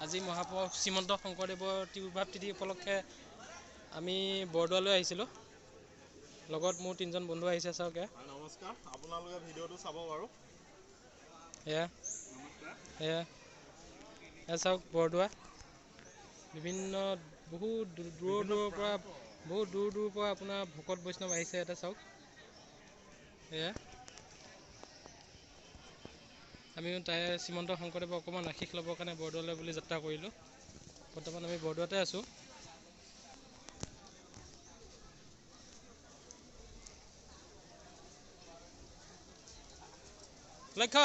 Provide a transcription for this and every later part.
আজি মহাপুৰুষ শ্ৰীমন্ত শংকৰদেৱৰ তিৰুভাৱ তিথি উপলক্ষে আমি বৰদোৱালৈ আহিছিলোঁ। লগত মোৰ 3জন বন্ধু আহিছে চাওক। নমস্কাৰ, আপোনালোকে ভিডিঅ'টো চাব বাৰু। এয়া চাওক বৰদোৱা। বিভিন্ন বহুত দূৰৰ পৰা আপোনাৰ ভকত বৈষ্ণৱ আহিছে। এটা চাওক এয়া আমিও তাই শ্ৰীমন্ত শংকৰদেৱক অকণমান আশীষ ল'বৰ কাৰণে বৰদোৱালৈ বুলি যাত্ৰা কৰিলোঁ। বৰ্তমান আমি বৰদোৱাতে আছোঁ। লক্ষ্য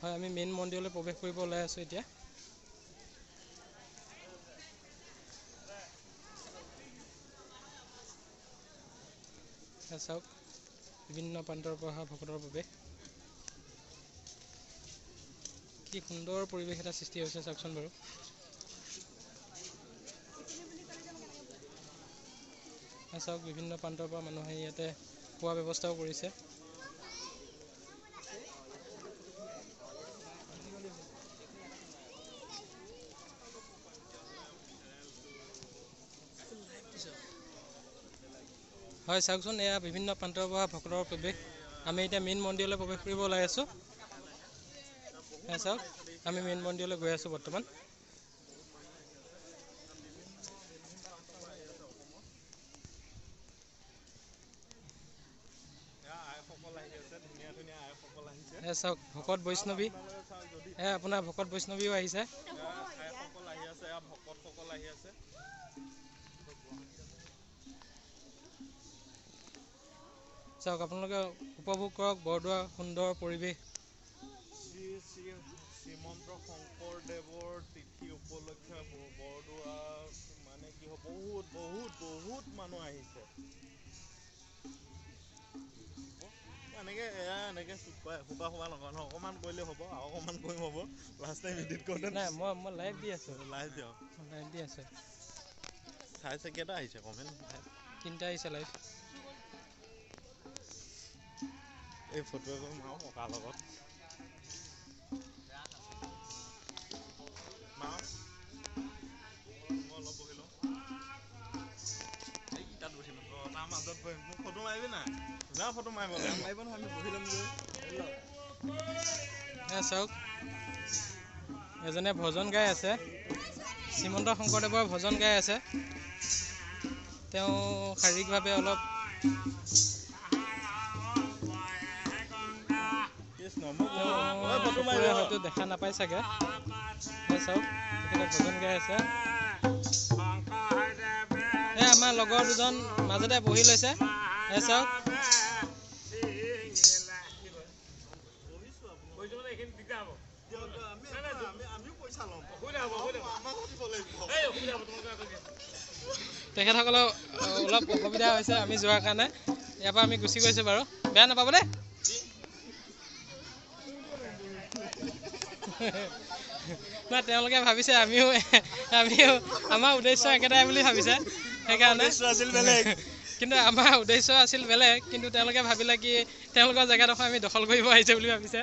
হয়, আমি মেইন মন্দিৰলৈ প্ৰৱেশ কৰিব ওলাই আছোঁ এতিয়া। চাওক বিভিন্ন প্ৰান্তৰ পৰা অহা ভকতৰ বাবে কি সুন্দৰ পৰিৱেশ এটা সৃষ্টি হৈছে চাওকচোন বাৰু। চাওক বিভিন্ন প্ৰান্তৰ পৰা মানুহ আহি ইয়াতে খোৱা ব্যৱস্থাও কৰিছে। হয় চাওকচোন, এয়া বিভিন্ন প্ৰান্তৰ পৰা ভকতৰ প্ৰৱেশ। আমি এতিয়া মেইন মন্দিৰলৈ প্ৰৱেশ কৰিব ওলাই আছোঁ। চাওক আমি মেইন মন্দিৰলৈ গৈ আছোঁ বৰ্তমান। চাওক ভকত বৈষ্ণৱী, আপোনাৰ ভকত বৈষ্ণৱীও আহিছে। ভকতসকল আহি আছে। চাওক আপোনালোকে উপভোগ কৰক বৰদোৱাৰ সুন্দৰ পৰিৱেশ। শ্ৰীমন্ত শংকৰদেৱৰ তিথি উপলক্ষে বৰদোৱা মানে কি হয়, বহুত মানুহ আহিছে। এনেকে সোপা নকৰা নহয়, অকণমান কৰিলে হ'ব আৰু অকণমান কৰিম হ'ব। লাষ্ট টাইম এডিট কৰোঁতে নাই মই লাইভ দি আছোঁ। লাইভ দিয়ক। লাইভ দি আছে। চাইছে কেইটা আহিছে কমেণ্ট? 3টা আহিছে লাইভ। এই ফটো এখন মাৰো ককাৰ লগত। অলপ বহি লওঁ। তাত বহি লওঁ, তাৰ মাজত বহিম। মোক ফটো মাৰিবি নাই? ফটো মাৰিব নহয়, আমি বহি ল'ম গৈ। চাওক এজনে ভজন গাই আছে। শ্ৰীমন্ত শংকৰদেৱৰ ভজন গাই আছে। তেওঁ শাৰীৰিকভাৱে অলপ হয়তো দেখা নাপায় চাগে। চাওক তেখেতে ভজন গাই আছে। আমাৰ লগৰ দুজন মাজতে বহি লৈছে। চাওক তেখেতসকলৰ অলপ অসুবিধা হৈছে আমি যোৱাৰ কাৰণে। ইয়াৰ পৰা আমি গুচি গৈছোঁ বাৰু, বেয়া নাপাব দেই। নাই তেওঁলোকে ভাবিছে আমিও আমাৰ উদ্দেশ্য একেটাই বুলি ভাবিছে, সেইকাৰণে কিন্তু আমাৰ উদ্দেশ্য আছিল বেলেগ। কিন্তু তেওঁলোকে ভাবিলে কি তেওঁলোকৰ জেগাডোখৰ আমি দখল কৰিব আহিছে বুলি ভাবিছে।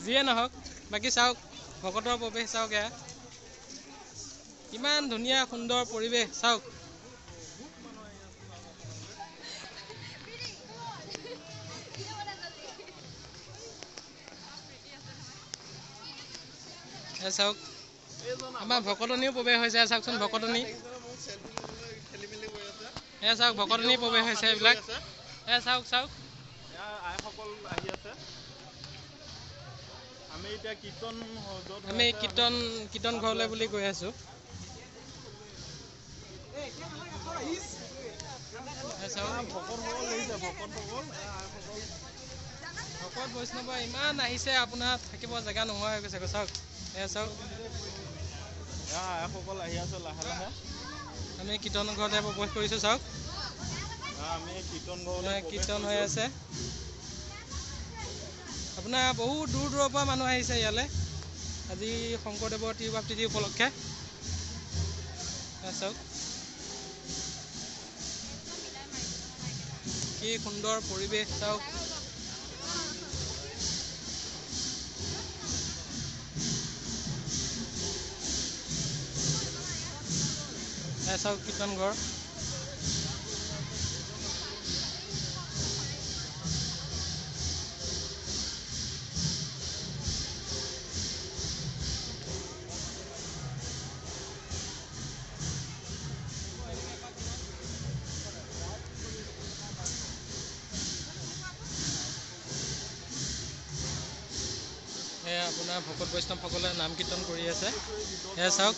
যিয়ে নহওক, বাকী চাওক ভকতৰ প্ৰৱেশ চাওক। এয়া ইমান ধুনীয়া সুন্দৰ পৰিৱেশ চাওক। চাওক আমাৰ ভকতনীও প্ৰৱেশ হৈছে। চাওকচোন ভকতনী, চাওক ভকতনী প্ৰৱেশ হৈছে এইবিলাক। চাওক আইসকল আহি আছে। আমি এতিয়া কীৰ্তন ঘৰলৈ বুলি গৈ আছোঁ। ভকত বৈষ্ণৱ ইমান আহিছে, আপোনাৰ থাকিব জেগা নোহোৱা হৈ গৈছে। চাওক চাওক আইসকল আহি আছে লাহে লাহে। আমি কীৰ্তন ঘৰতে প্ৰৱেশ কৰিছোঁ। চাওক আমি কীৰ্তন হৈ আছে। আপোনাৰ বহুত দূৰৰ পৰা মানুহ আহিছে ইয়ালৈ আজি শংকৰদেৱৰ তিৰুভাৱ তিথি উপলক্ষে। চাওক কি সুন্দৰ পৰিৱেশ চাওক। চাওক কীৰ্তন ঘৰ। এয়া আপোনাৰ ভকত বৈষ্ণৱসকলে নাম কীৰ্তন কৰি আছে। এয়া চাওক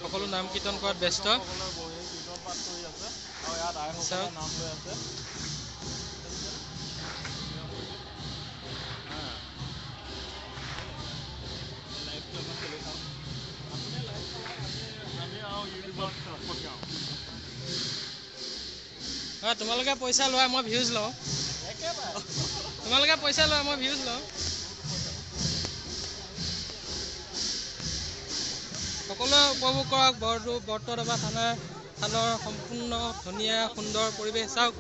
সকলো নাম কীৰ্তন কৰাত ব্যস্ত। চাওক তোমালোকে পইচা লোৱা, মই ভিউজ লওঁ। তোমালোকে পইচা লোৱা, মই ভিউজ লওঁ। সকলোৱে উপভোগ কৰক বৰতদবা থানৰ সম্পূৰ্ণ ধুনীয়া সুন্দৰ পৰিৱেশ। চাওক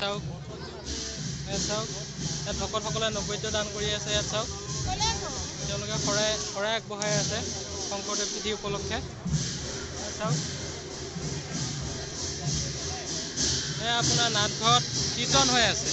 চাওক চাওক ইয়াত ভকতসকলে নৈবেদ্য দান কৰি আছে। ইয়াত চাওক তেওঁলোকে শৰাই আগবঢ়াই আছে শংকৰদেৱ তিথি উপলক্ষে। চাওক এয়া আপোনাৰ নাটঘৰত কীৰ্তন হৈ আছে।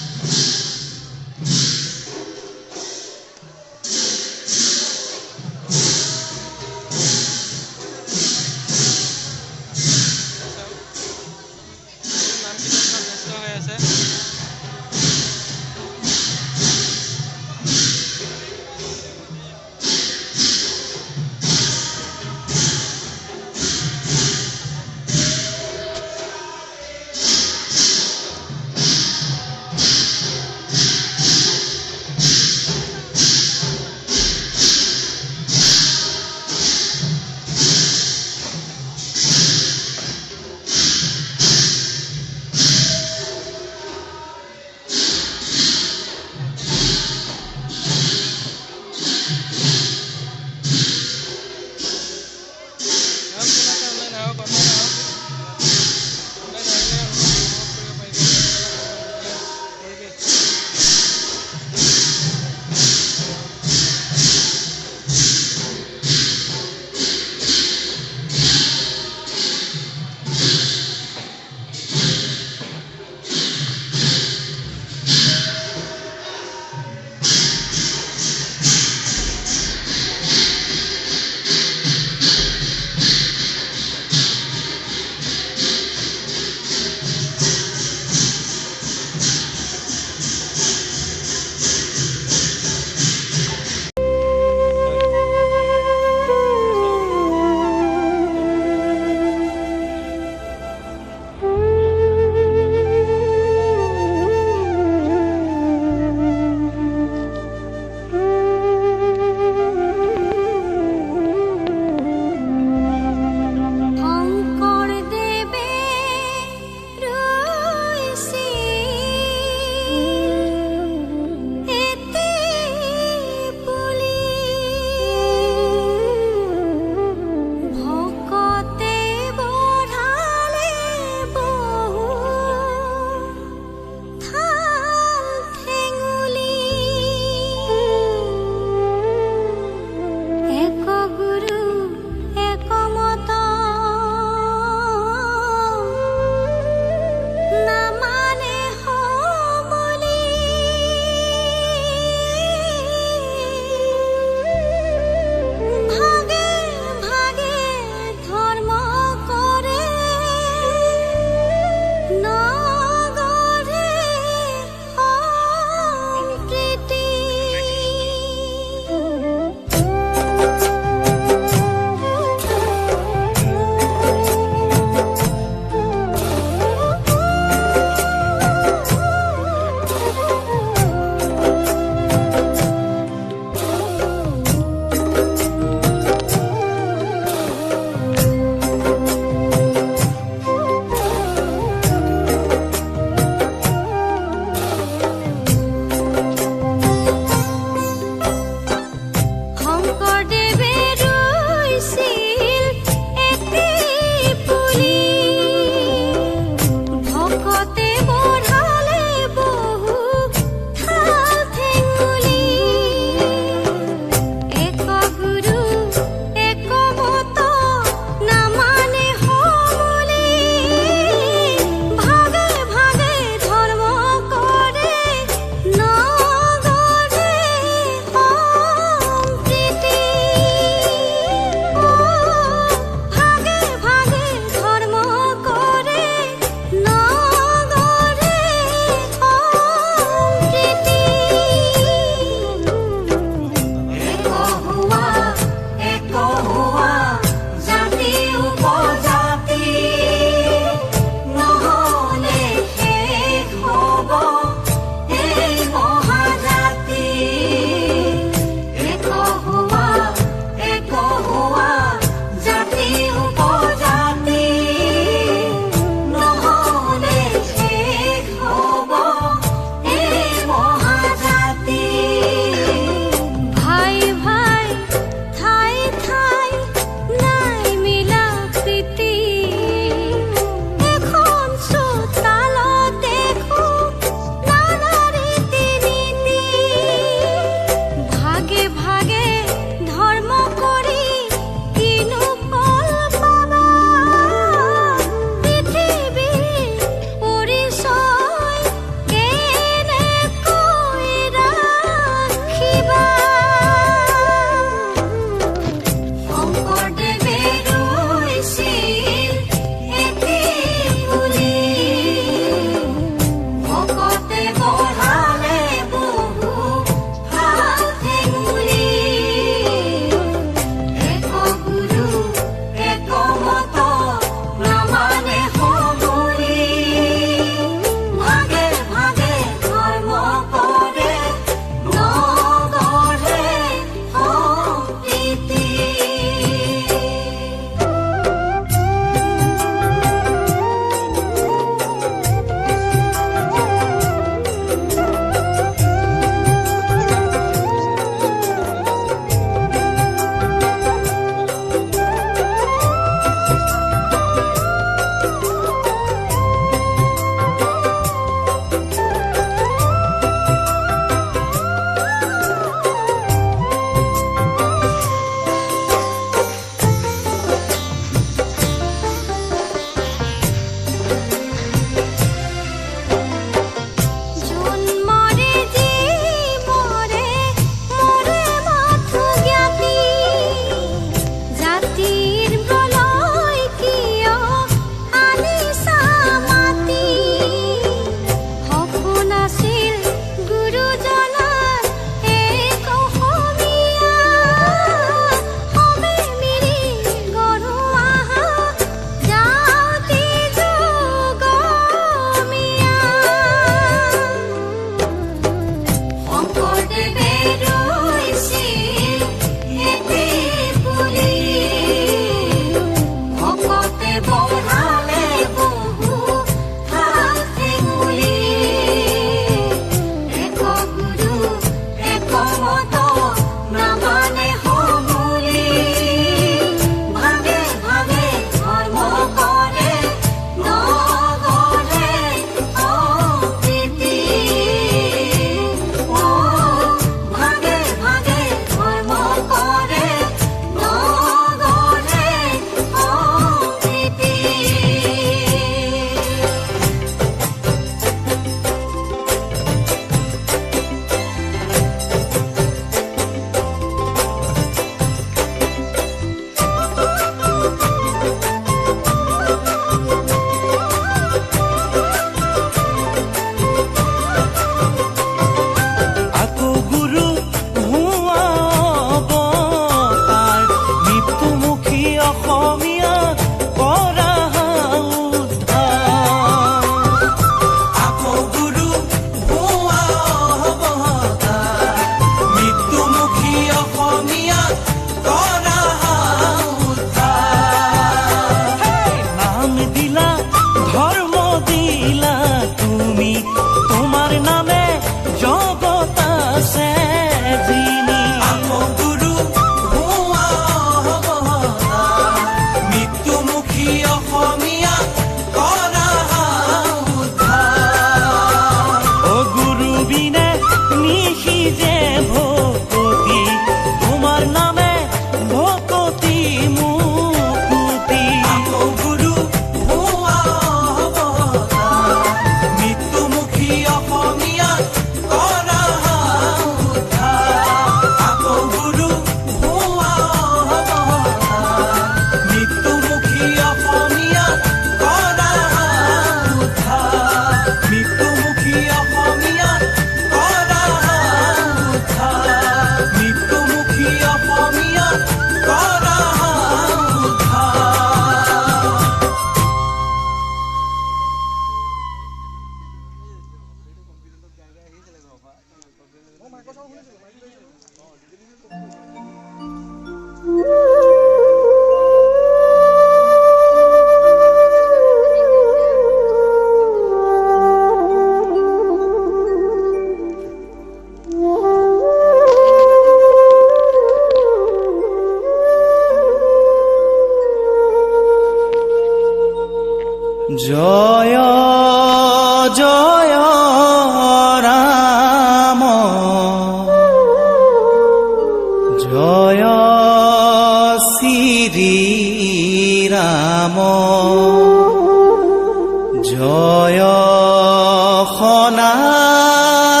সনাতন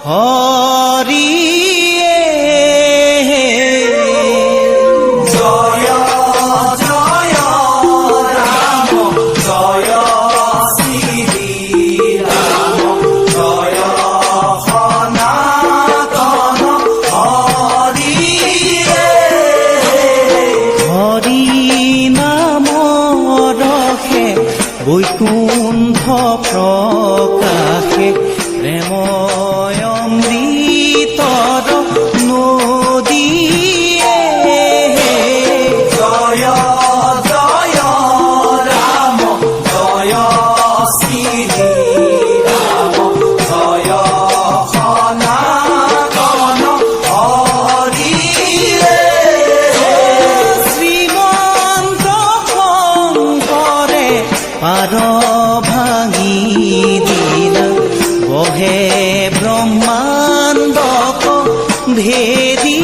হৰিয়ে জয় জয় ৰাম জয় শ্ৰী ৰাম জয় সনাতন হৰিয়ে হৰি নাম ৰখে বৈকুণ্ঠ প্ৰকাশে প্ৰেময় অমৃতৰ নদীয়ে জয় জয় ৰাম জয় শ্ৰী ৰাম জয় সনাতন হৰিয়ে শ্ৰীমন্ত শংকৰে পাৰ ভাঙি দিলা বহে ব্ৰহ্মাণ্ডক ভেদি